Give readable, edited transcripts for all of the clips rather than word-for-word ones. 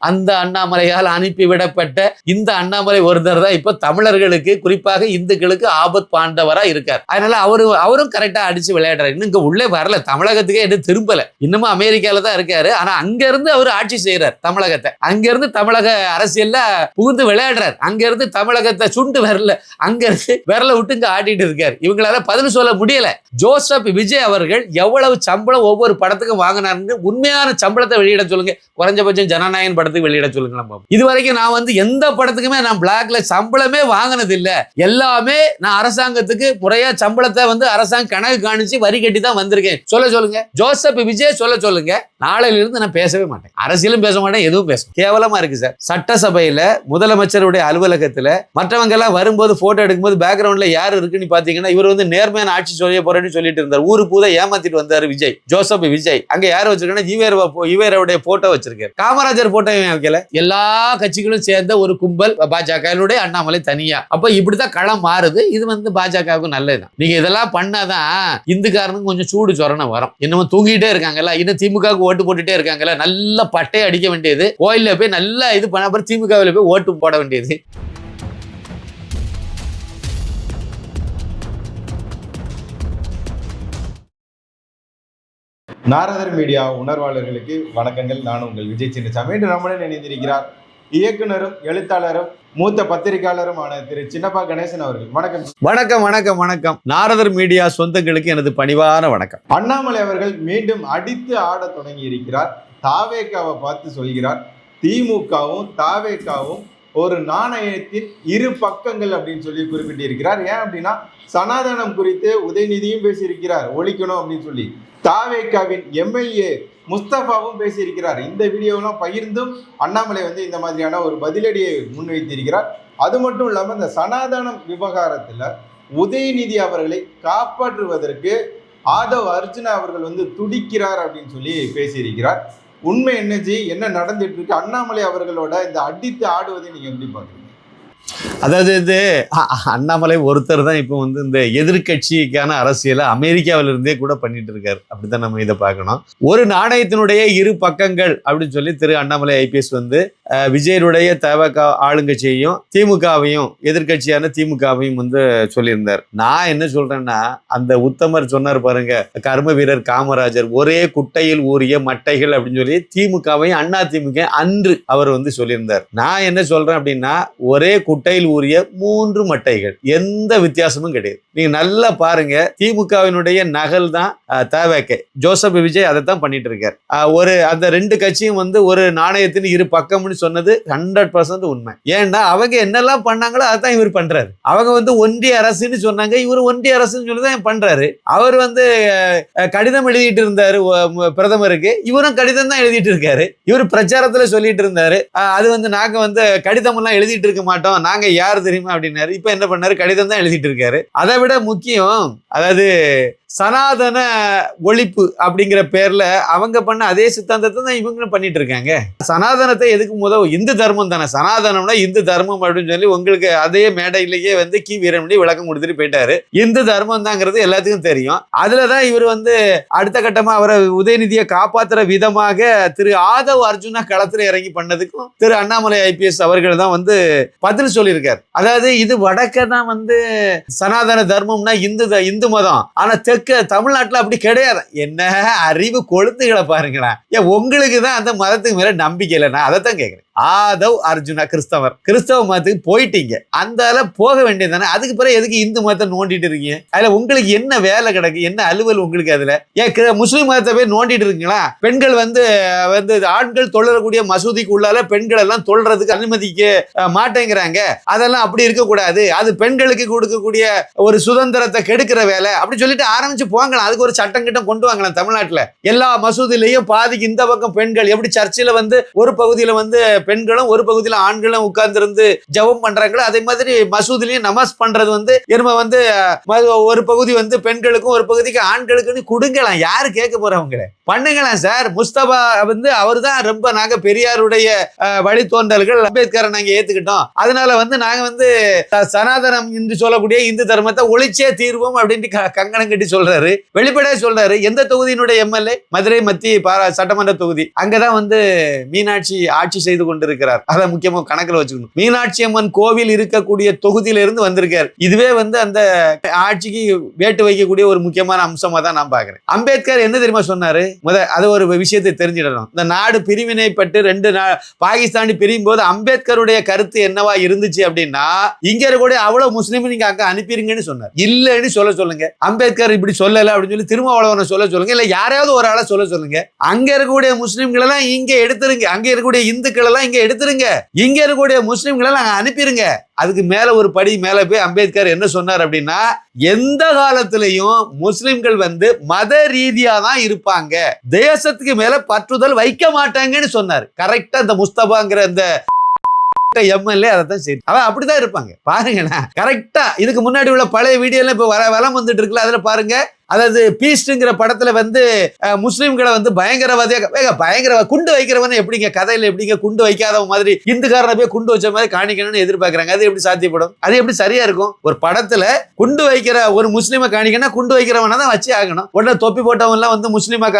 அந்த அண்ணாமலையால் அனுப்பிவிடப்பட்ட இந்த அண்ணாமலை ஒருத்தர் தான் இப்ப தமிழர்களுக்கு குறிப்பாக இந்துக்களுக்கு ஆபத் பாண்டவரா இருக்கார். அதனால அவரும் கரெக்டா அடிச்சு விளையாடுறாரு. இன்னும் இங்க உள்ளே வரல, தமிழகத்துக்கே எதுவும் திரும்பல, இன்னமும் அமெரிக்கால தான் இருக்காரு. ஆனா அங்க இருந்து அவர் ஆட்சி செய்யறார் தமிழகத்தை. அங்க இருந்து தமிழக அரசியல்ல புகுந்து விளையாடுறாரு. அங்க இருந்து தமிழகத்தை சுண்டு வரல, அங்க இருந்து விரல விட்டு இங்க ஆடிட்டு இருக்காரு. இவங்களால பதில் சொல்ல முடியல. ஜோசப் விஜய் அவர்கள் எவ்வளவு சம்பளம் ஒவ்வொரு படத்துக்கும் வாங்கினாருன்னு உண்மையான சம்பளத்தை வெளியிட சொல்லுங்க. குறைஞ்சபட்சம் ஜனநாயகன் படத்துக்கு வெளியிட சொல்லுங்க. நம்ம இதுவரைக்கும் நான் எந்த படத்துக்குமே நான் பிளாக்ல சம்பளமே வாங்கினது இல்ல. எல்லாமே நான் அரசாங்கத்துக்கு முறையா சம்பளத்தை அரசாங்கம் கணக்கு காணிச்சு வரி கட்டி தான் வந்திருக்கேன். சொல்லுங்க ஜோசப் விஜய் சொல்லுங்க. நாளையில இருந்து நான் பேசவே மாட்டேன், அரசியலும் பேச மாட்டேன், எதுவும் பேச. கேவலமா இருக்கு சார். சட்டசபையில முதலமைச்சருடைய அலுவலகத்துல மற்றவங்க எல்லாம் வரும்போது போட்டோ எடுக்கும்போது பேக்ரவுண்ட்ல யாரு இருக்குன்னு பாத்தீங்கன்னா இவர் நேர்மையான ஆட்சி சொல்ல போறேன்னு சொல்லிட்டு இருந்தார். ஊரு பூரா ஏமாத்திட்டு வந்தாரு விஜய், ஜோசப் விஜய். அங்க யாரு வச்சிருக்காங்கன்னா ஈவேராவுடைய போட்டோ வச்சிருக்காரு, காமராஜர் போட்டோ வைக்கல. எல்லா கட்சிகளும் சேர்ந்த ஒரு கும்பல் பாஜக, அண்ணாமலை தனியா. அப்ப இப்படிதான் களம் மாறுது. இது பாஜகவுக்கு நல்லதுதான். நீங்க இதெல்லாம் பண்ணாதான் இந்துக்காரனுக்கு கொஞ்சம் சூடு சொரணம் வரும். இன்னமும் தூங்கிட்டே இருக்காங்கல்ல, இன்னும் திமுகவுக்கு ஓட்டு போட்டுட்டே இருக்காங்கல்ல, நல்ல பட்டையை அடிக்க வேண்டியது, கோயில்ல போய் நல்லா இது பண்ண, அப்புறம் திமுகவில் போய் ஓட்டு போட வேண்டியது. நாரதர் மீடியா உணர்வாளர்களுக்கு வணக்கங்கள். நான் உங்கள் விஜய் சின்னசாமி. இன்று நம்முடன் இணைந்திருக்கிறார் இயக்குனரும் எழுத்தாளரும் மூத்த பத்திரிகையாளருமான திரு சின்னப்பா கணேசன் அவர்கள். வணக்கம். வணக்கம் வணக்கம் வணக்கம். நாரதர் மீடியா சொந்தங்களுக்கு எனது பணிவான வணக்கம். அண்ணாமலை அவர்கள் மீண்டும் அடித்து ஆட தொடங்கி இருக்கிறார். தாவேக்காவை பார்த்து சொல்கிறார், திமுகவும் தாவேக்காவும் ஒரு நாணயத்தின் இரு பக்கங்கள் அப்படின்னு சொல்லி குறிப்பிட்டிருக்கிறார். ஏன் அப்படின்னா சனாதனம் குறித்து உதயநிதியும் பேசியிருக்கிறார், ஒழிக்கணும் அப்படின்னு சொல்லி. தாவேக்காவின் எம்எல்ஏ முஸ்தபாவும் பேசியிருக்கிறார். இந்த வீடியோலாம் பகிர்ந்தும் அண்ணாமலை இந்த மாதிரியான ஒரு பதிலடியை முன்வைத்திருக்கிறார். அது மட்டும் இல்லாமல் இந்த சனாதனம் விவகாரத்தில் உதயநிதி அவர்களை காப்பாற்றுவதற்கு ஆதவ் அர்ஜுனா அவர்கள் துடிக்கிறார் அப்படின்னு சொல்லி பேசியிருக்கிறார். உண்மை என்ன நடந்துட்டு இருக்கு? அண்ணாமலை அவர்களோட இந்த அடித்து ஆடுவதை நீங்க எப்படி பாக்குறீங்க? அதாவது அண்ணாமலை ஒருத்தர் தான் இப்போ இந்த எதிர்கட்சிக்கான அரசியலை அமெரிக்காவில இருந்தே கூட பண்ணிட்டு இருக்காரு. அப்படித்தான் நம்ம இதை பார்க்கணும். ஒரு நாணயத்தினுடைய இரு பக்கங்கள் அப்படின்னு சொல்லி திரு அண்ணாமலை ஐபிஎஸ் விஜயனுடைய தவக ஆளுங்கட்சியையும் திமுகவையும் எதிர்கட்சியான திமுகவையும் சொல்லியிருந்தார். நான் என்ன சொல்றேன்னா, அந்த உத்தமர் சொன்னார் பாருங்க, கர்ம வீரர் காமராஜர் ஒரே குட்டையில் ஊறிய மட்டைகள் அப்படின்னு சொல்லி திமுகவையும் அண்ணா திமுக அன்று அவர் சொல்லியிருந்தார். நான் என்ன சொல்றேன் அப்படின்னா, ஒரே குட்டையில் ஊறிய 3 மட்டைகள், எந்த வித்தியாசமும் கிடையாது. நீங்க நல்லா பாருங்க, திமுகவினுடைய நகல் தான் தவக. ஜோசப் விஜய் அதை தான் பண்ணிட்டு இருக்கார். அந்த 2 கட்சியும் ஒரு நாணயத்தின் இரு பக்கம்னு சொன்னது 100% உண்மை. ஏன்னா அவங்க என்னெல்லாம் பண்ணாங்களோ அதான் இவர் பண்றாரு. அவங்க ஒன்றிய அரசுன்னு சொன்னாங்க, இவர் ஒன்றிய அரசுன்னு சொல்லிதான் பண்றாரு. அவர் கடிதம் எழுதிட்டு இருந்தாரு பிரதமருக்கு, இவரும் கடிதம் தான் எழுதிட்டு இருக்காரு. இவர் பிரச்சாரத்துல சொல்லிட்டு இருந்தாரு, அது நாங்க கடிதம் எல்லாம் எழுதிட்டு இருக்க மாட்டோம், நாங்க யாரு தெரியுமா அப்படின்னாரு. இப்ப என்ன பண்ணாரு, கடிதம் தான் எழுதிட்டு இருக்காரு. அதை விட முக்கியம், அதாவது சனாதன ஒழிப்பு அப்படிங்கிற பேர்ல அவங்க பண்ண அதே சித்தாந்தத்தை தான் இவங்களும் பண்ணிட்டு இருக்காங்க. சனாதனத்தை எதுக்கு இந்து தர்மம் தானே, சனாதனம்னா இந்து தர்மம் அப்படின்னு சொல்லி உங்களுக்கு அதே மேடையிலேயே கி வீரமணி விளக்கம் கொடுத்துட்டு போயிட்டாரு. இந்து தர்மம் தாங்கிறது எல்லாத்துக்கும் தெரியும். அதுலதான் இவர் அடுத்த கட்டமா அவரை உதயநிதியை காப்பாத்துற விதமாக திரு ஆதவ் அர்ஜுனா களத்துல இறங்கி பண்ணதுக்கும் திரு அண்ணாமலை ஐபிஎஸ் அவர்கள் தான் பதில் சொல்லியிருக்காரு. அதாவது இது வடக்க தான் சனாதன தர்மம்னா இந்து மதம், ஆனா தெற்க தமிழ்நாட்டுல அப்படி கிடையாது. என்ன அறிவு கொழுத்துகளை பாருங்களேன். உங்களுக்கு தான் அந்த மதத்துக்கு மேல நம்பிக்கை இல்லை. நான் அதைத்தான் கேட்கிறேன். ஆதவ் அர்ஜுனா கிறிஸ்தவ மதத்துக்கு போயிட்டீங்க, அந்த போக வேண்டியதானே. அதுக்கு பிறகு எதுக்கு இந்து மதத்தை நோண்டிட்டு இருக்கீங்க? அதுல உங்களுக்கு என்ன வேலை கிடக்கு, என்ன அலுவல் உங்களுக்கு? அதுல முஸ்லிம் மதத்தை போய் நோண்டிட்டு இருக்கீங்களா? பெண்கள் ஆண்கள் தொழக்கூடிய மசூதிக்கு உள்ளால பெண்கள் எல்லாம் தொழுறதுக்கு அனுமதிக்க மாட்டேங்கிறாங்க. அதெல்லாம் அப்படி இருக்கக்கூடாது, அது பெண்களுக்கு கொடுக்கக்கூடிய ஒரு சுதந்திரத்தை கெடுக்கிற வேலை அப்படி சொல்லிட்டு ஆரம்பிச்சு போங்களாம். அதுக்கு ஒரு சட்டம் கிட்டம் கொண்டு வாங்கலாம். தமிழ்நாட்டுல எல்லா மசூதிலையும் பாதிக்கு இந்த பக்கம் பெண்கள், எப்படி சர்ச்சில் ஒரு பகுதியில பெண்களும் ஒரு பகுதியில் ஆண்களும் உட்கார்ந்து ஜெபம் பண்றாங்களோ அதே மாதிரி மசூதிலையும் நமாஸ் பண்றது ஒரு பகுதி பெண்களுக்கும் ஒரு பகுதிக்கு ஆண்களுக்குன்னு கொடுங்கலாம். யாரு கேட்க போறவங்க? பண்ணுங்களேன் சார். முஸ்தபா வந்து அவர் தான் ரொம்ப நாங்க பெரியாருடைய வழித்தோன்றல்கள், அம்பேத்கரை நாங்க ஏத்துக்கிட்டோம், அதனால வந்து நாங்க வந்து சனாதனம் என்று சொல்லக்கூடிய இந்து தர்மத்தை ஒழிச்சே தீர்வோம் அப்படின்ட்டு கங்கணம் கட்டி சொல்றாரு. வெளிப்படையா சொல்றாரு. எந்த தொகுதியினுடைய எம்எல்ஏ? மதுரை மத்திய சட்டமன்ற தொகுதி. அங்கதான் வந்து மீனாட்சி ஆட்சி செய்து கொண்டிருக்கிறார். அதை முக்கியமா கணக்கில் வச்சுக்கணும். மீனாட்சி அம்மன் கோவில் இருக்கக்கூடிய தொகுதியிலிருந்து வந்திருக்கார். இதுவே வந்து அந்த ஆட்சிக்கு வேட்டு வைக்கக்கூடிய ஒரு முக்கியமான அம்சமா தான் நான் பாக்குறேன். அம்பேத்கர் என்ன தெரியுமா சொன்னாரு? அது ஒரு விஷயத்தை தெரிஞ்சிடணும். இந்த நாடு பிரிவினைப்பட்டு 2 பாகிஸ்தானி பிரியும் போது அம்பேத்கருடைய கருத்து என்னவா இருந்துச்சு அப்படின்னா, இங்க இருக்கக்கூடிய அவ்வளவு முஸ்லீம் நீங்க அங்க அனுப்பிருங்கன்னு சொன்னார். இல்லன்னு சொல்லுங்க. அம்பேத்கர் இப்படி சொல்லல அப்படின்னு சொல்லி திருமாவளவனை சொல்லுங்க. இல்ல யாரையாவது ஒரு ஆளை சொல்லுங்க. அங்க இருக்கக்கூடிய முஸ்லீம்கள் எல்லாம் இங்க எடுத்துருங்க, அங்க இருக்கக்கூடிய இந்துக்கள் எல்லாம் இங்க எடுத்துருங்க, இங்க இருக்கக்கூடிய முஸ்லீம்கள் எல்லாம் அங்க அனுப்பிருங்க. அதுக்கு மேல ஒரு படி மேல போய் அம்பேத்கர் என்ன சொன்னார் அப்படின்னா, எந்த காலத்திலையும் முஸ்லிம்கள் வந்து மத ரீதியா தான் இருப்பாங்க, தேசத்துக்கு மேல பற்றுதல் வைக்க மாட்டாங்கன்னு சொன்னார். கரெக்டா இந்த முஸ்தபாங்கிற இந்த எம்எல்ஏ அதான் சரி, அவன் அப்படிதான் இருப்பாங்க. பாருங்க கரெக்டா. இதுக்கு முன்னாடி உள்ள பழைய வீடியோல இப்ப வலம் வந்துட்டு இருக்குல்ல, அதுல பாருங்க. அதாவது பீஸ்ட்ங்கிற படத்துல வந்து முஸ்லிம்களை வந்து பயங்கரவாதியா குண்டு வைக்கிறவன் எப்படிங்க கதையில எப்படிங்க குண்டு வைக்காதவன் மாதிரி இந்துக்காரனை போய் குண்டு வச்ச மாதிரி காணிக்கணும்னு எதிர்பார்க்கறாங்க. அது எப்படி சாத்தியப்படும்? அது எப்படி சரியா இருக்கும்? ஒரு படத்துல குண்டு வைக்கிற ஒரு முஸ்லீமை காணிக்கணும், குண்டு வைக்கிறவனை தான் வச்சு ஆகணும். உடனே தொப்பி போட்டவன் எல்லாம் வந்து முஸ்லீமா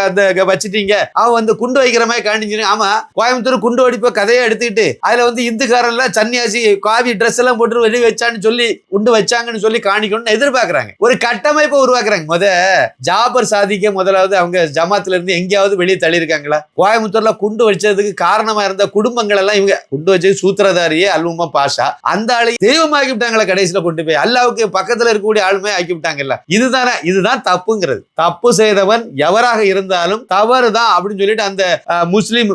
வச்சுட்டீங்க, அவன் வந்து குண்டு வைக்கிற மாதிரி காணிக்கணும். ஆமா, கோயம்புத்தூர் குண்டு வெடிப்ப கதையை எடுத்துக்கிட்டு அதுல வந்து இந்துக்காரன் எல்லாம் சன்னியாசி காவி ட்ரெஸ் எல்லாம் போட்டு வெளியே வச்சான்னு சொல்லி குண்டு வச்சாங்கன்னு சொல்லி காணிக்கணும்னு எதிர்பார்க்கறாங்க. ஒரு கட்டமைப்பை உருவாக்குறாங்க. ஜாபர் சாதிக்க முதலாவது அவங்க ஜமாத்துல இருந்து எங்கேயாவது வெளியே தள்ளி இருக்காங்களா? கோயம்புத்தூர்ல குண்டு வச்சதுக்கு காரணமா இருந்த குடும்பங்கள் எல்லாம் இவங்க குண்டு வச்சது சூத்திரதாரியே அல்வுமா பாஷா, அந்த ஆளை தெய்வமாக்கி விட்டாங்களா? கடைசியில கொண்டு போய் அல்லாவுக்கு பக்கத்துல இருக்கக்கூடிய ஆளுமே ஆக்கி விட்டாங்கல்ல. இதுதான் தப்புங்கிறது. தப்பு செய்தவன் எவராக இருந்தாலும் தவறுதான் அப்படின்னு சொல்லிட்டு அந்த முஸ்லிம்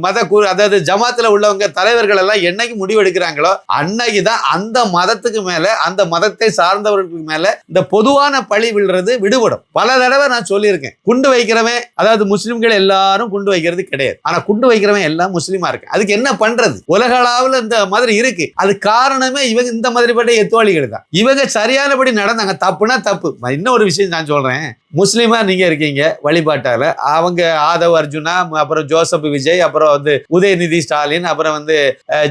மத அதாவது ஜமாத்துல உள்ளவங்க தலைவர்கள் எல்லாம் என்னைக்கு முடிவெடுக்கிறாங்களோ அன்னைக்குதான் அந்த மதத்துக்கு மேல, அந்த மதத்தை சார்ந்தவர்களுக்கு மேல இந்த பொதுவான பழி விழுறது விடுபடும். பல தடவை நான் சொல்லியிருக்கேன், குண்டு வைக்கிறவன் அதாவது முஸ்லிம்கள் எல்லாரும் குண்டு வைக்கிறது கிடையாது. ஆனா குண்டு வைக்கிறவன் எல்லாம் முஸ்லிமா இருக்கு. அதுக்கு என்ன பண்றது? உலக அளவுல இந்த மாதிரி இருக்கு. அது காரணமே இவங்க இந்த மாதிரிப்பட்ட எத்துவாளிகள் தான். இவங்க சரியானபடி நடந்தாங்க. தப்புனா தப்பு. இன்னொரு விஷயம் நான் சொல்றேன். முஸ்லிமா நீங்க இருக்கீங்க வழிபாட்டால, அவங்க ஆதவ் அர்ஜுனா, அப்புறம் ஜோசப் விஜய், அப்புறம் வந்து உதயநிதி ஸ்டாலின், அப்புறம் வந்து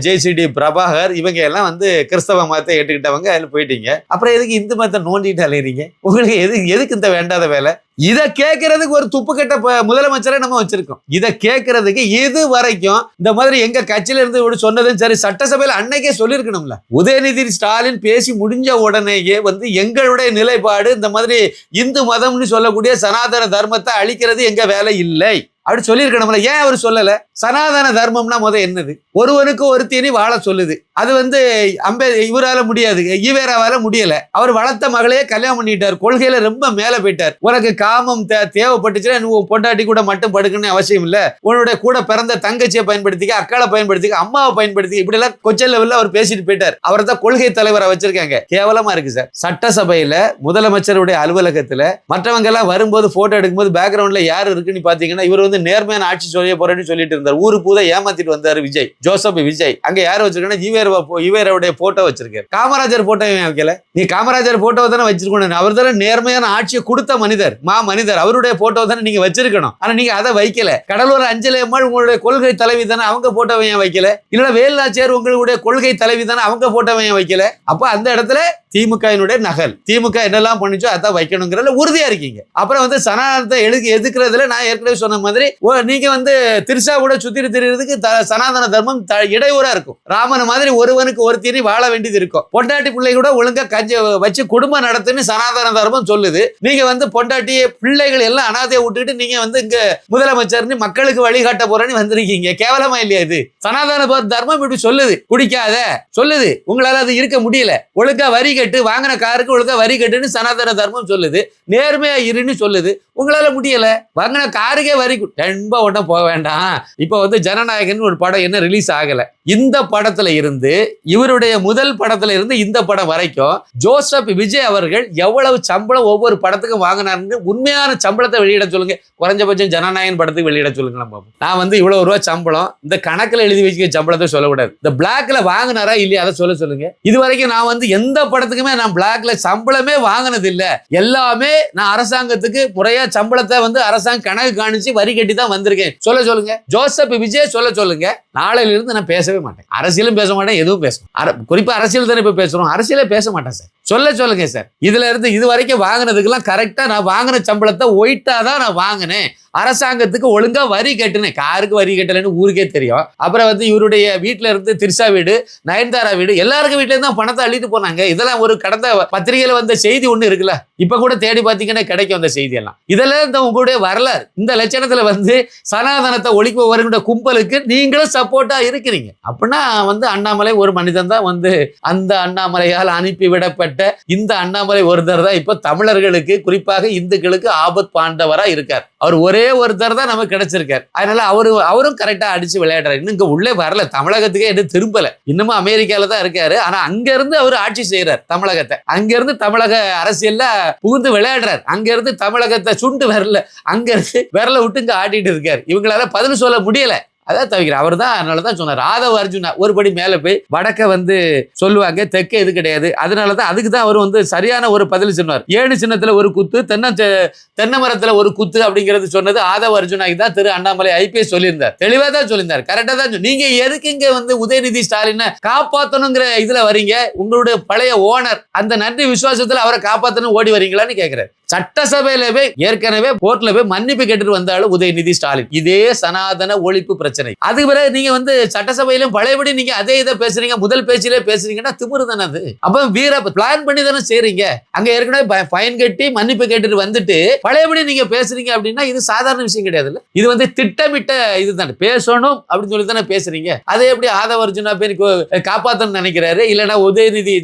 ஜேசிடி பிரபாகர், இவங்க எல்லாம் வந்து கிறிஸ்தவ மதத்தை ஏற்றுக்கிட்டவங்க. அதில் போயிட்டீங்க. அப்புறம் எதுக்கு இந்து மதத்தை நோண்டிட்டு அலையறீங்க? உங்களுக்கு எதுக்கு இந்த வேண்டாத வேலை? இதை கேட்கறதுக்கு ஒரு துப்புக்கட்ட முதலமைச்சரை நம்ம வச்சிருக்கோம். இதை கேட்கறதுக்கு இது வரைக்கும் இந்த மாதிரி எங்க கட்சியில இருந்து சொன்னதும் சரி, சட்டசபையில் அன்னைக்கே சொல்லியிருக்கணும்ல. உதயநிதி ஸ்டாலின் பேசி முடிஞ்ச உடனேயே வந்து எங்களுடைய நிலைப்பாடு இந்த மாதிரி இந்து மதம்னு சொல்லக்கூடிய சனாதன தர்மத்தை அழிக்கிறது எங்க வேலை இல்லை அப்படி சொல்லியிருக்கணும்ல. ஏன் அவர் சொல்லல? சனாதன தர்மம்னா என்னது? ஒருவனுக்கு ஒருத்தினி வாழ சொல்லுது. அது வந்து இவரால முடியாது, ஈவேராவால முடியல. அவர் வளர்த்த மகளையே கல்யாணம் பண்ணிட்டார். கொள்கையில ரொம்ப மேல போயிட்டார். உனக்கு காமம் தேவைப்பட்டுச்சுன்னா நீ பொண்டாட்டி கூட மட்டும் படுக்கணும்னு அவசியம் இல்ல, உன்னுடைய கூட பிறந்த தங்கச்சியை பயன்படுத்திக்க, அக்காளை பயன்படுத்திக்க, அம்மாவை பயன்படுத்திக்க, இப்படி எல்லாம் கொச்சல் லெவல்ல அவர் பேசிட்டு போயிட்டார். அவரை தான் கொள்கை தலைவரை வச்சிருக்காங்க. கேவலமா இருக்கு சார். சட்டசபையில முதலமைச்சருடைய அலுவலகத்துல மற்றவங்க எல்லாம் வரும்போது போட்டோ எடுக்கும்போது பேக்ரவுண்ட்ல யாரு இருக்குன்னு பாத்தீங்கன்னா, இவர் வந்து நேர்மையான ஆட்சி சொல்ல போறேன்னு சொல்லிட்டு இருந்தார். ஊரு பூரா ஏமாத்திட்டு வந்தாரு விஜய், ஜோசப் விஜய். அங்க யாரு வச்சிருக்கா? ஈவேராவுடைய போட்டோ வச்சிருக்காரு. காமராஜர் போட்டோ வைக்கல. நீ காமராஜர் போட்டோ தானே வச்சிருக்கணும். அவர் தானே நேர்மையான ஆட்சியை கொடுத்த மனிதர், மனிதர். அவருடைய போட்டோ தானே நீங்க வச்சிருக்கணும். ஆனா நீங்க அதை வைக்கல. கடலூர் அஞ்சலி அம்மாள் உங்களுடைய கொள்கை தலைவி தானே, அவங்க போட்டோ ஏன் வைக்கல? இல்ல வேலுநாச்சியார் உங்களுடைய கொள்கை தலைவி தானே, அவங்க போட்டோ ஏன் வைக்கல? அப்ப அந்த இடத்துல திமுகவினுடைய நகல், திமுக என்னெல்லாம் பண்ணிச்சோ அதான் வைக்கணுங்கிறதுல உறுதியா இருக்கீங்க. அப்புறம் வந்து சனாதனத்தை எதுக்குறதுல நான் ஏற்கனவே சொன்ன மாதிரி நீங்க வந்து திருசா கூட சுத்திட்டு திரியறதுக்கு சனாதன தர்மம் இடையூறா இருக்கும். ராமன் மாதிரி ஒருவனுக்கு ஒருத்தினி வாழ வேண்டியது இருக்கும். பொண்டாட்டி பிள்ளை கூட ஒழுங்கா கஞ்சி வச்சு குடும்பம் நடத்துன்னு சனாதன தர்மம் சொல்லுது. நீங்க வந்து பொண்டாட்டி பிள்ளைகள் எல்லாம் அனாதையை விட்டுட்டு நீங்க வந்து இங்க முதலமைச்சர்னு மக்களுக்கு வழிகாட்ட போறேன்னு வந்திருக்கீங்க. கேவலமா இல்லையா இது? சனாதன தர்மம் இப்படி சொல்லுது, குடிக்காத சொல்லுது. உங்களால அது இருக்க முடியல. ஒழுங்கா வரி கட்டு, வாங்கின காருக்கு ஒழுங்கா வரி கட்டுன்னு சனாதன தர்மம் சொல்லுது. நேர்மையா இருன்னு சொல்லுது. உங்களால முடியல. வாங்கின காருக்கே வரி ரொம்ப ஒன்றும் போக வேண்டாம். இப்போ வந்து ஜனநாயகன் ஒரு படம் என்ன ரிலீஸ் ஆகல. இந்த படத்துல இருந்து இவருடைய முதல் படத்துல இருந்து இந்த படம் வரைக்கும் ஜோசப் விஜய் அவர்கள் எவ்வளவு சம்பளம் ஒவ்வொரு படத்துக்கும் வாங்கினாருன்னு உண்மையான சம்பளத்தை வெளியிட சொல்லுங்க. குறைஞ்சபட்சம் ஜனநாயகன் படத்துக்கு வெளியிட சொல்லுங்க. நான் வந்து இவ்வளவு ரூபாய் சம்பளம் இந்த கணக்குல எழுதி வச்சுக்க சம்பளத்தை சொல்லக்கூடாது. இந்த பிளாக்ல வாங்கினாரா இல்லையா அதை சொல்லுங்க. இது வரைக்கும் நான் வந்து எந்த படத்துக்குமே நான் பிளாக்ல சம்பளமே வாங்கினது இல்ல. எல்லாமே நான் அரசாங்கத்துக்கு முறையா சம்பளத்தை வந்து அரசாங்கம் கணக்கு காணிச்சு வரி கட்டி தான் வந்திருக்கேன் சொல்லுங்க. ஜோசப் விஜய் சொல்லுங்க. நாளையில இருந்து நான் பேசவே மாட்டேன். அரசியலும் பேச மாட்டேன், எதுவும் பேசணும். குறிப்பா அரசியல் தானே இப்ப பேசுறோம். அரசியலே பேச மாட்டேன் சார். சொல்லுங்க சார். இதுல இருந்து இது வரைக்கும் வாங்கினதுக்கெல்லாம் கரெக்டா நான் வாங்கின சம்பளத்தை ஒயிட்டா தான் நான் வாங்கினேன். அரசாங்கத்துக்கு ஒழுங்கா வரி கட்டுனேன். காருக்கு வரி கட்டலன்னு ஊருக்கே தெரியும். அப்புறம் வந்து இவருடைய வீட்டுல இருந்து திரிஷா வீடு, நயன்தாரா வீடு, எல்லாருக்கும் வீட்டுல இருந்து பணத்தை அள்ளிட்டு போனாங்க. இதெல்லாம் ஒரு கடந்த பத்திரிகையில வந்த செய்தி ஒண்ணு இருக்குல்ல, இப்ப கூட தேடி பாத்தீங்கன்னா கிடைக்கும் அந்த செய்தி எல்லாம். இதெல்லாம் இந்த உங்களுடைய வரலாறு. இந்த லட்சணத்துல வந்து சனாதனத்தை ஒழிக்க வருகின்ற கும்பலுக்கு நீங்களும் சப்போர்ட்டா இருக்கிறீங்க. அப்படின்னா வந்து அண்ணாமலை ஒரு மனிதன் தான் வந்து அந்த அண்ணாமலையால் அனுப்பி விடப்பட்ட இந்த அண்ணாமலை ஒருத்தர் தான் இப்ப தமிழர்களுக்கு குறிப்பாக இந்துக்களுக்கு ஆபத் பாண்டவரா இருக்கார். அவர் ஒரே ஒருத்தர் தான் நமக்கு கிடைச்சிருக்காரு. அதனால அவரும் கரெக்டா அடிச்சு விளையாடுறாரு. இன்னும் இங்க உள்ளே வரல, தமிழகத்துக்கே எதுவும் திரும்பல. இன்னமும் அமெரிக்கால தான் இருக்காரு. ஆனா அங்க இருந்து அவர் ஆட்சி செய்யறாரு தமிழகத்தை. அங்க இருந்து தமிழக அரசியல்ல புகுந்து விளையாடுறாரு. அங்க இருந்து தமிழகத்தை சுண்டு வரல, அங்க இருந்து விரல விட்டு இங்க ஆட்டிட்டு இருக்காரு. இவங்களால பதில் சொல்ல முடியல. அதான் தவிர அவர் தான் அதனாலதான் சொன்னார். ஆதவ அர்ஜுனா ஒருபடி மேல போய் வடக்க வந்து சொல்லுவாங்க, தெற்க இது கிடையாது. அதனாலதான் அதுக்கு தான் அவர் வந்து சரியான ஒரு பதில் சொன்னார். 7 சின்னத்துல ஒரு குத்து, தென்னை மரத்துல ஒரு குத்து அப்படிங்கிறது சொன்னது ஆதவ அர்ஜுனாக்கு தான் திரு அண்ணாமலை ஐபிஎஸ் சொல்லியிருந்தார். தெளிவா தான் சொல்லியிருந்தார், கரெக்டா தான். நீங்க எதுக்கு இங்க வந்து உதயநிதி ஸ்டாலினை காப்பாற்றணுங்கிற இதுல வரீங்க? உங்களுடைய பழைய ஓனர் அந்த நன்றி விசுவாசத்துல அவரை காப்பாற்றணும் ஓடி வரீங்களான்னு கேட்கிறார். சட்டசபையிலவே ஏற்கனவே கோர்ட்ல போய் மன்னிப்பு கேட்டுட்டு வந்தாலும் உதயநிதி ஸ்டாலின் இதே சனாதன ஒழிப்பு பிரச்சனை. அதுக்கு பிறகு நீங்க வந்து சட்டசபையிலும் பழையபடி நீங்க அதே இதை பேசுறீங்க, முதல் பேச்சிலே பேசுறீங்கன்னா திமிரு தானே அது. அப்ப வீர பிளான் பண்ணி தானே செய்றீங்க. அங்க ஏற்கனவே ஃபைன் கட்டி மன்னிப்பு கேட்டுட்டு வந்துட்டு பழையபடி நீங்க பேசுறீங்க அப்படின்னா இது சாதாரண விஷயம் கிடையாது. இது வந்து திட்டமிட்ட இதுதானே. பேசணும் அப்படின்னு சொல்லி தானே பேசுறீங்க. அதே எப்படி ஆதவ அர்ஜுனா பேர் காப்பாத்தணும்னு நினைக்கிறாரு, இல்லைன்னா உதயநிதி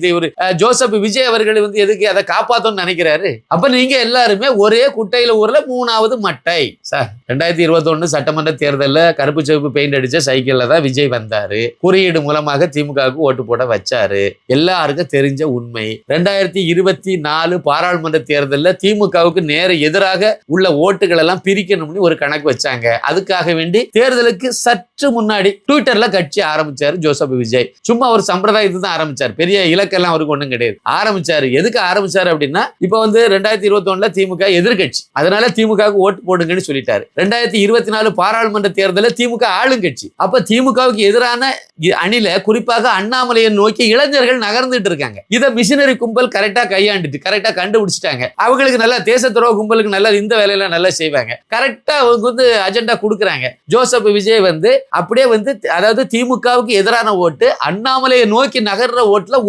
ஜோசப் விஜய் அவர்கள் வந்து எதுக்கு அதை காப்பாத்தணும்னு நினைக்கிறாரு. அப்ப நீங்க எல்லாருமே ஒரே குட்டையில ஊர்ல 3வது மட்டை. சார் 2021 சட்டமன்ற தேர்தலில் கருப்பு சிவப்பு பெயிண்ட் அடிச்ச சைக்கிள்ல தான் விஜய் வந்தாரு. குறியீடு மூலமாக திமுகவுக்கு ஓட்டு போட வச்சாரு. எல்லாருக்கும் தெரிஞ்ச உண்மை. 2024 பாராளுமன்ற தேர்தலில் திமுகவுக்கு நேர எதிராக உள்ள ஓட்டுகள் எல்லாம் பிரிக்கணும்னு ஒரு கணக்கு வச்சாங்க. அதுக்காக வேண்டி தேர்தலுக்கு சற்று முன்னாடி ட்விட்டர்ல கட்சி ஆரம்பிச்சாரு ஜோசப் விஜய். சும்மா ஒரு சம்பிரதாயத்தை தான் ஆரம்பிச்சாரு. பெரிய இலக்கெல்லாம் அவருக்கு ஒண்ணும் கிடையாது. ஆரம்பிச்சாரு. எதுக்கு ஆரம்பிச்சாரு அப்படின்னா, இப்ப வந்து 2021 திமுக எதிர்கட்சி, அதனால திமுகவுக்கு ஓட்டு போடுங்கன்னு சொல்லிட்டாரு. 2024 பாராளுமன்ற தேர்தலில் திமுக ஆளுங்கட்சி. அப்ப திமுகவுக்கு எதிரான அணில குறிப்பாக அண்ணாமலையை நோக்கி இளைஞர்கள் நகர்ந்துட்டு இருக்காங்க. இதை மிஷினரி கும்பல் கரெக்டா கையாண்டுட்டு கரெக்டா கண்டுபிடிச்சிட்டாங்க. அவங்களுக்கு நல்லா தேச துரோக கும்பலுக்கு நல்லா இந்த வேலையெல்லாம் நல்லா செய்வாங்க. கரெக்டா அவங்க வந்து அஜெண்டா கொடுக்குறாங்க. ஜோசப் விஜய் வந்து அப்படியே வந்து அதாவது திமுகவுக்கு எதிரான ஓட்டு அண்ணாமலையை நோக்கி நகர்ற ஓட்டுல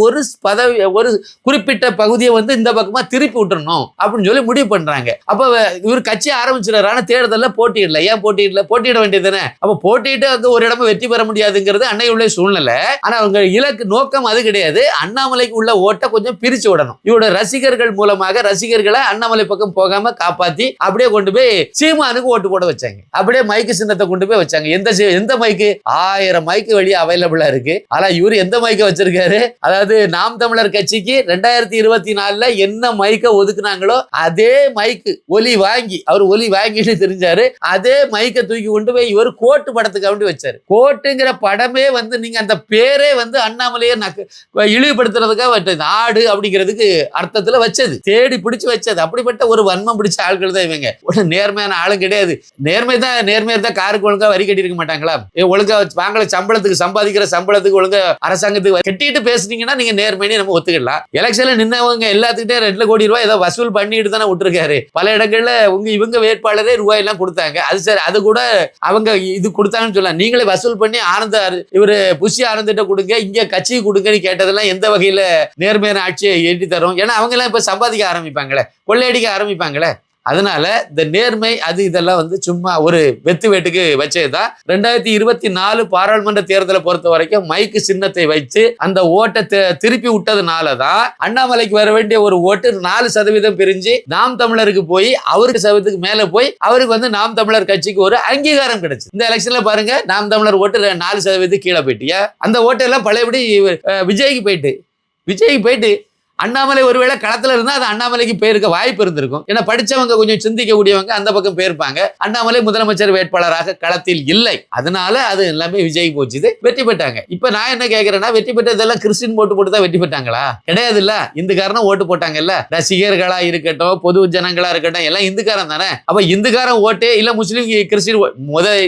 ஒரு குறிப்பிட்ட பகுதியை வந்து இந்த பக்கமா திருப்பி விட்டுறணும் அப்படின்னு சொல்லி முடிவு பண்றாங்க. அப்ப இவர் கட்சி ஆரம்பிச்சிடறாரு. ஆனா தேர்தலில் போட்டியிடல. ஏன் போட்டியிட வேண்டியது தானே. அப்ப போட்டிட்டு வந்து ஒரு இடமும் வெற்றி பெற முடியாதுங்கிறது அன்னையுள்ள சூழ்நிலை. ஆனா அவங்க இலக்கு நோக்கம் அது கிடையாது. அண்ணாமலைக்கு உள்ள ஓட்டை கொஞ்சம் பிரிச்சு விடணும். இவரோட ரசிகர்கள் மூலமாக ரசிகர்களை அண்ணாமலை பக்கம் போகாம காப்பாத்தி அப்படியே கொண்டு போய் சீமானுக்கு ஓட்டு போட வச்சாங்க. அப்படியே மைக்கு சின்னத்தை கொண்டு போய் வச்சாங்க. எந்த மைக்கு? 1000 மைக்கு வெளியே அவைலபிளா இருக்கு. ஆனா இவரு எந்த மைக்க வச்சிருக்காரு? அதாவது நாம் தமிழர் கட்சிக்கு 2024 என்ன மைக்க ஒதுக்குனாங்களோ அதே மைக்கு ஒலி வாங்கி அவர் ஒலி வாங்கிட்டு தெரிஞ்சாரு. அதே மைக்க தூக்கி கொண்டு போய் இவர் கோட்டு படத்துக்கு வேண்டி வச்சாரு. கோட்டுங்கிற படமே வந்து நீங்க அந்த பேரே வந்து அண்ணாமலையை இழிவுபடுத்துறதுக்காக ஆடு அப்படிங்கிறதுக்கு அர்த்தத்துல வச்சது, தேடி பிடிச்சு வச்சது. அப்படிப்பட்ட ஒரு வன்மம் பிடிச்ச ஆட்கள் தான் இவங்க. நேர்மையான ஆளும் கிடையாது. நேர்மையா தான் காருக்கு ஒழுங்கா வரி கட்டி இருக்க மாட்டாங்களா? ஒழுங்கா வாங்கல சம்பளத்துக்கு சம்பாதிக்கிற சம்பளத்துக்கு ஒழுங்கா அரசாங்கத்துக்கு கட்டிட்டு பேசுனீங்கன்னா நீங்க நேர்மையை நம்ம ஒத்துக்கலாம். எலெக்ஷன்ல நின்னவங்க எல்லாத்துக்கிட்டே 2 கோடி ரூபாய் ஏதோ வசூல் பண்ணிட்டு தானே விட்டுருக்காரு. பல இடங்கள்ல இவங்க வேட்பாளரே ரூபாய் எல்லாம் கொடுத்தாங்க. அது சரி, அது கூட அவங்க இது கொடுத்தாங்கன்னு சொல்லலாம். நீங்களே வசூல் பண்ணி இவரு புஷி ஆனந்திட்ட கொடுங்க, இங்க கட்சி கொடுங்கன்னு கேட்டதெல்லாம் எந்த வகையில நேர்மையான ஆட்சியை ஏற்றி தரும்? ஏன்னா அவங்க எல்லாம் இப்ப சம்பாதிக்க ஆரம்பிப்பாங்களே, கொள்ளையடிக்க ஆரம்பிப்பாங்களே. அதனால இந்த நேர்மை அது இதெல்லாம் வந்து சும்மா ஒரு வெத்து வேட்டுக்கு வச்சதுதான். 2024 பாராளுமன்ற தேர்தலை பொறுத்த வரைக்கும் மைக்கு சின்னத்தை வச்சு அந்த ஓட்டை திருப்பி விட்டதுனாலதான் அண்ணாமலைக்கு வர வேண்டிய ஒரு ஓட்டு 4% பிரிஞ்சு நாம் தமிழருக்கு போய் அவருக்கு சதவீதத்துக்கு மேல போய் அவருக்கு வந்து நாம் தமிழர் கட்சிக்கு ஒரு அங்கீகாரம் கிடைச்சு. இந்த எலெக்ஷன்ல பாருங்க, நாம் தமிழர் ஓட்டு 4% கீழே போயிட்டியா. அந்த ஓட்டெல்லாம் பழையபடி விஜய்க்கு போயிட்டு அண்ணாமலை ஒருவேளை களத்துல இருந்தா அது அண்ணாமலைக்கு போயிருக்க வாய்ப்பு இருந்திருக்கும். ஏன்னா படிச்சவங்க கொஞ்சம் சிந்திக்கக்கூடியவங்க அந்த பக்கம் போயிருப்பாங்க. அண்ணாமலை முதலமைச்சர் வேட்பாளராக களத்தில் இல்லை, அதனால அது எல்லாமே விஜய் போச்சுது, வெற்றி பெற்றாங்க. இப்ப நான் என்ன கேட்கிறேன்னா, வெற்றி பெற்றதெல்லாம் கிறிஸ்டின் போட்டு தான் வெற்றி பெற்றாங்களா? கிடையாது இல்ல, இந்துக்காரனும் ஓட்டு போட்டாங்கல்ல. ரசிகர்களா இருக்கட்டும், பொது ஜனங்களா இருக்கட்டும், எல்லாம் இந்துக்காரன் தானே. அப்ப இந்துக்காரன் ஓட்டே இல்ல முஸ்லீம் கிறிஸ்டின்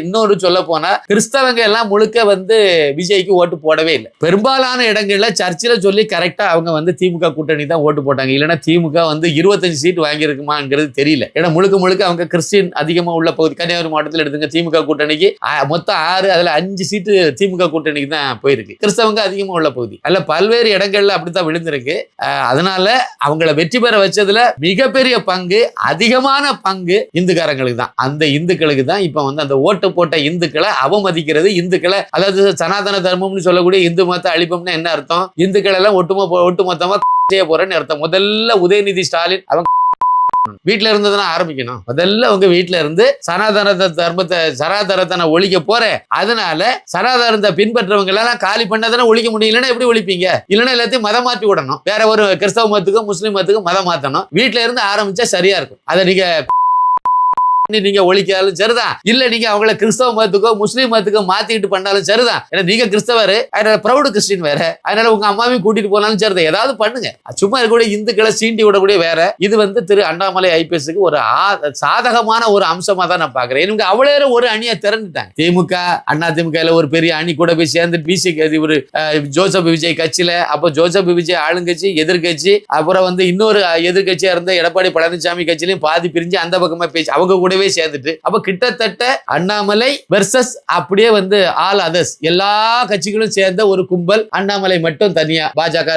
இன்னொரு சொல்ல போனா கிறிஸ்தவங்க எல்லாம் முழுக்க வந்து விஜய்க்கு ஓட்டு போடவே இல்லை. பெரும்பாலான இடங்கள்ல சர்ச்சில் சொல்லி கரெக்டா அவங்க வந்து திமுக கூட்டணி தான் ஓட்டு போட்டாங்க. இல்லைன்னா திமுக வந்து 25 சீட் வாங்கியிருக்குமாங்கிறது தெரியல. ஏன்னா முழுக்க அவங்க கிறிஸ்டின் அதிகமா உள்ள பகுதி. கன்னியாகுமரி மாவட்டத்தில் எடுத்துங்க, திமுக கூட்டணிக்கு மொத்தம் 6, அதுல 5 சீட்டு திமுக கூட்டணிக்கு தான் போயிருக்கு. கிறிஸ்தவங்க அதிகமா உள்ள பகுதி. அல்ல பல்வேறு இடங்கள்ல அப்படித்தான் விழுந்திருக்கு. அதனால அவங்கள வெற்றி பெற வச்சதுல மிகப்பெரிய பங்கு, அதிகமான பங்கு இந்துக்காரங்களுக்கு தான். அந்த இந்துக்களுக்கு தான் இப்ப வந்து அந்த ஓட்டு போட்ட இந்துக்களை அவமதிக்கிறது, இந்துக்களை அதாவது சனாதன தர்மம்னு சொல்லக்கூடிய இந்து மதத்தை அழிப்போம்னா என்ன அர்த்தம்? இந்துக்கள் எல்லாம் ஒட்டுமொத்தமா செய்ய போறேன்னு அர்த்தம். முதல்ல உதயநிதி ஸ்டாலின் அவங்க வீட்டுல இருந்ததுன்னா ஆரம்பிக்கணும். முதல்ல உங்க வீட்டுல இருந்து சனாதனத்தை ஒழிக்க போறேன். அதனால சனாதனத்தை பின்பற்றவங்க எல்லாம் காலி பண்ணதானே ஒழிக்க முடியும். இல்லைன்னா எப்படி ஒழிப்பீங்க? இல்லைன்னா எல்லாத்தையும் மதம் மாற்றி விடணும். வேற ஒரு கிறிஸ்தவ மதத்துக்கும் முஸ்லீம் மதத்துக்கும் மதம் மாத்தணும். வீட்டுல இருந்து ஆரம்பிச்சா சரியா இருக்கும். அதை நீங்க ஒழிக்காலும் சரிதான், இல்ல நீங்க அவங்கள கிறிஸ்தவ மதத்துக்கோ முஸ்லீம் மதத்துக்கோ மாத்திட்டு பண்ணாலும் சரிதான். ஏன்னா நீங்க கிறிஸ்தவர், அதனால ப்ரௌடு கிறிஸ்டின் வேற, அதனால உங்க அம்மாவையும் கூட்டிட்டு போனாலும் சரிதான். ஏதாவது பண்ணுங்க. சும்மா இருக்கக்கூடிய இந்துக்களை சீண்டி விடக்கூடிய வேற. இது வந்து திரு அண்ணாமலை ஐபிஎஸ்க்கு ஒரு சாதகமான ஒரு அம்சமா தான் நான் பாக்குறேன். இவங்க அவ்வளோ ஒரு அணியை திறந்துட்டாங்க. திமுக அண்ணா திமுக ஒரு பெரிய அணி கூட போய் சேர்ந்து பிசி ஒரு ஜோசப் விஜய் கட்சியில, அப்போ ஜோசப் விஜய் ஆளுங்கட்சி எதிர்கட்சி, அப்புறம் வந்து இன்னொரு எதிர்கட்சியா இருந்த எடப்பாடி பழனிசாமி கட்சியிலையும் பாதி பிரிஞ்சு அந்த பக்கமா பேசி அவங்க கூட சேர்ந்துட்டு, அப்ப கிட்டத்தட்ட அண்ணாமலை வெர்சஸ் அப்படியே வந்து ஆல் அதர்ஸ் எல்லா கட்சிகளும் சேர்ந்த ஒரு கும்பல். அண்ணாமலை மட்டும் தனியா, பாஜக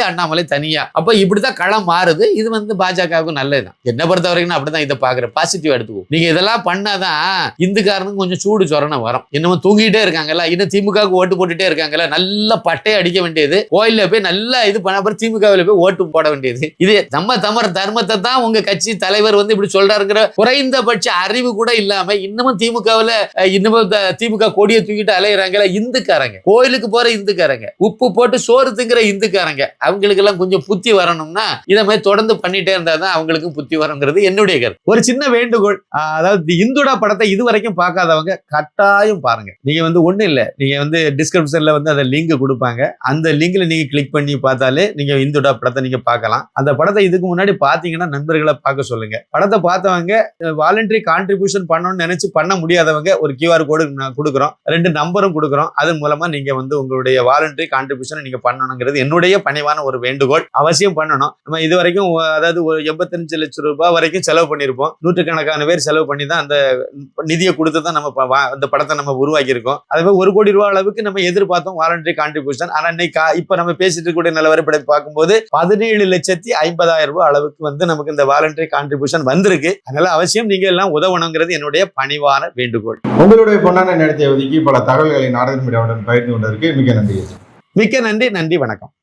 அண்ணாமலை தனியா. அப்ப இப்படிதான் களம் மாறுது. இது வந்து பாஜகவுக்கு நல்லதுதான். என்ன பொறுத்த வரைக்கும் அப்படிதான் இதை பாக்குறேன். பாசிட்டிவ் எடுத்துக்கும். நீங்க இதெல்லாம் பண்ணாதான் இந்துக்காரனுக்கு கொஞ்சம் சூடு சொரணை வரும். இன்னமும் தூங்கிட்டே இருக்காங்கல்ல, இன்னும் திமுகவுக்கு ஓட்டு போட்டுட்டே இருக்காங்கல்ல, நல்ல பட்டையை அடிக்க வேண்டியது, கோயில்ல போய் நல்லா இது பண்ண, அப்புறம் திமுகவில் போய் ஓட்டு போட வேண்டியது. இது நம்ம தர்மத்தை தான் உங்க கட்சி தலைவர் வந்து இப்படி சொல்றாருங்கிற குறைந்தபட்ச அறிவு கூட இல்லாம இன்னமும் திமுக கொடியை தூக்கிட்டு அலையிறாங்க இந்துக்காரங்க. கோயிலுக்கு போற இந்துக்காரங்க, உப்பு போட்டு சோறு திங்கிற இந்துக்காரங்க, அவங்களுக்கு எல்லாம் கொஞ்சம் புத்தி வரணும்னா இதை மாதிரி தொடர்ந்து பண்ணிட்டே இருந்தாதான் அவங்களுக்கும் புத்தி வருங்கிறது என்னுடைய கருத்து. ஒரு சின்ன வேண்டுகோள், அதாவது இந்துடா படத்தை இதுவரைக்கும் பார்க்காதவங்க கட்டாயம் பாருங்க. நீங்க வந்து ஒண்ணு இல்ல, நீங்க வந்து டிஸ்கிரிப்ஷன்ல வந்து அந்த லிங்க் கொடுப்பாங்க. அந்த லிங்க்ல நீங்க கிளிக் பண்ணி பார்த்தாலே நீங்க இந்துடா படத்தை நீங்க பார்க்கலாம். அந்த படத்தை இதுக்கு முன்னாடி பாத்தீங்கன்னா நண்பர்களை பார்க்க சொல்லுங்க. படத்தை பார்த்தவங்க வாலண்டரி கான்ட்ரிபியூஷன் பண்ணணும்னு நினைச்சு பண்ண முடியாதவங்க ஒரு QR கோடு கொடுக்குறோம், 2 நம்பரும் கொடுக்குறோம். அதன் மூலமா நீங்க வந்து உங்களுடைய வாலண்டரி கான்ட்ரிபியூஷன் நீங்க பண்ணணுங்கிறது என்னுடைய பணிவான ஒரு வேண்டுகோள். அவசியம் பண்ணணும். நம்ம இது வரைக்கும் அதாவது ஒரு 85 லட்சம் ரூபாய் வரைக்கும் செலவு பண்ணியிருப்போம். நூற்றுக்கணக்கான பேர் செலவு பண்ணி தான் அந்த நிதியை கொடுத்து தான் நம்ம அந்த படத்தை நம்ம உருவாக்கி இருக்கோம். அதே மாதிரி 1 கோடி ரூபாய் அளவுக்கு நம்ம எதிர்பார்த்தோம் வாலண்டரி கான்ட்ரிபியூஷன். ஆனா இன்னைக்கு இப்ப நம்ம பேசிட்டு கூடிய நிலவரப்படி பார்க்கும்போது 17,50,000 ரூபாய் அளவுக்கு வந்து நமக்கு இந்த வாலண்டரி கான்ட்ரிபியூஷன் வந்திருக்கு. அதனால அவசியம் நீங்க எல்லாம் உதவணுங்கிறது என்னுடைய பணிவான வேண்டுகோள். உங்களுடைய பொன்னான நேரத்தை ஒதுக்கி பல தகவல்களை நாடக மீடியாவுடன் பகிர்ந்து கொண்டதற்கு மிக்க நன்றி. மிக்க நன்றி. நன்றி, வணக்கம்.